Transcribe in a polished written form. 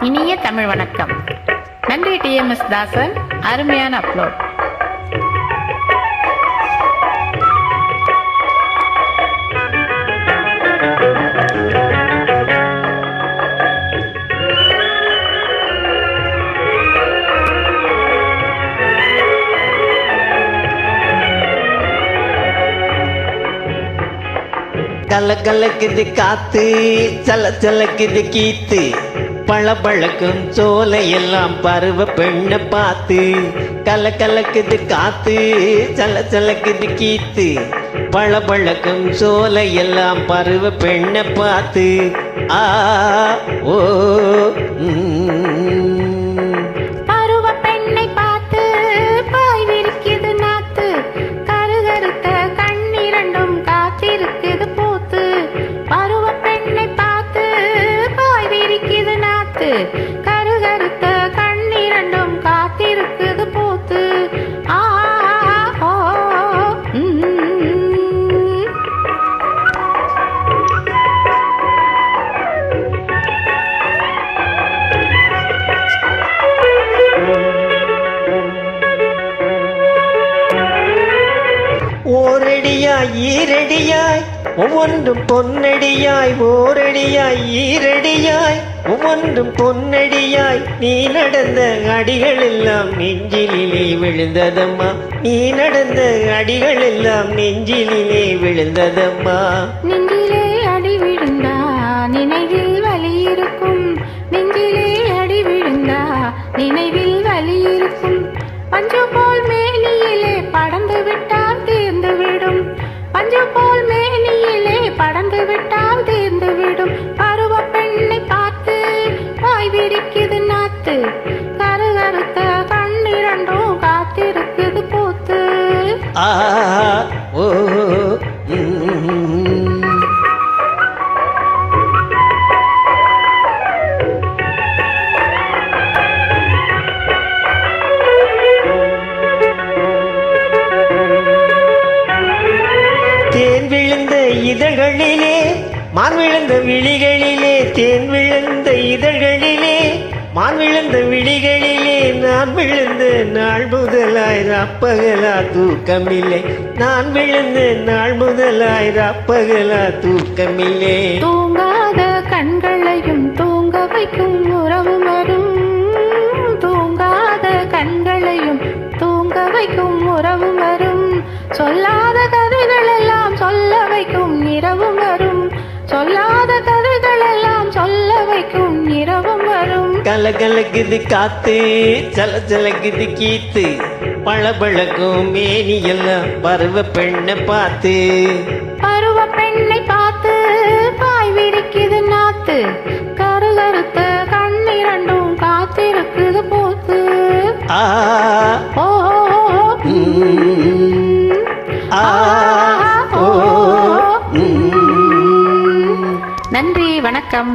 இனிய தமிழ் வணக்கம். நன்றி டிஎம்எஸ் தாசன், அருமையான அப்லோட். கலகலக்குது காத்து, சல சலக்குது கீத்து, பழபழக்கும் சோலையெல்லாம் பருவ பெண்ணை பார்த்து. கலகலக்குது காத்து, சல சலக்குது கீத்து, பழபழக்கும் சோலையெல்லாம் பருவ பெண்ணை பார்த்து. ஆ ஓ கருகருத்த கண்ணிரண்டும் காத்திருக்குது போத்து. ஓரடியாய் ஈரடியாய் ஒவ்வொன்றும் பொன்னடியாய், ஓரடியாய் ஈரடியாய் ஒவ்வொன்றும் பொன்னடியாய், நீ நடந்த அடிகள் எல்லாம் நெஞ்சிலே விழுந்ததம்மா, நீ நடந்த அடிகள் எல்லாம் நெஞ்சிலே விழுந்ததம்மா. நெஞ்சிலே அடி விழுந்தா நினைவில் வலி இருக்கும், நெஞ்சிலே அடி விழுந்தா நினைவில் வலி இருக்கும். பஞ்சு போல் மேனியிலே படர்ந்து விட்டால் தீர்ந்து விடும், பஞ்சு போல் மேனியிலே படர்ந்து விட்டால் தீர்ந்து விடும். பருவ பெண்ணை பார்த்து வாய் விரிக்குது நாத்து, கருகருத்த கண்ணிரண்டும் காத்திருக்குது போத்து. ஆ ஓ தேன் விழுந்த இதழ்களிலே, மான் விழுந்த விழிகளிலே, தேன் விழுந்த இதழ்களிலே, மான் விழுந்த விழிகளிலே, நான் விழுந்த நாள் முதலாய் ராப்பகலா தூக்கமில்லை, நான் விழுந்த நாள் முதலாய் ராப்பகலா தூக்கமில்லை. தூங்காத கண்களையும் தூங்க வைக்கும் உறவு வரும், தூங்காத கண்களையும் தூங்க வைக்கும் உறவு வரும். சொல்லாத கதைகள் எல்லாம் சொல்ல வைக்கும் இரவும் வரும், சொல்லாத கதைகள் எல்லாம் சொல்ல வைக்கும் இரவும் வரும். கலகலக்குது காத்து, சல சலக்குது கீத்து, பழபழக்கும் மேனி எல்லாம் பருவ பெண்ணை பார்த்து. பருவ பெண்ணை பார்த்து பாய் விரிக்குது நாத்து, கருகருத்த கண்ணிரண்டும் காத்திருக்குது போத்து. ஆ ஓ நன்றி, வணக்கம்.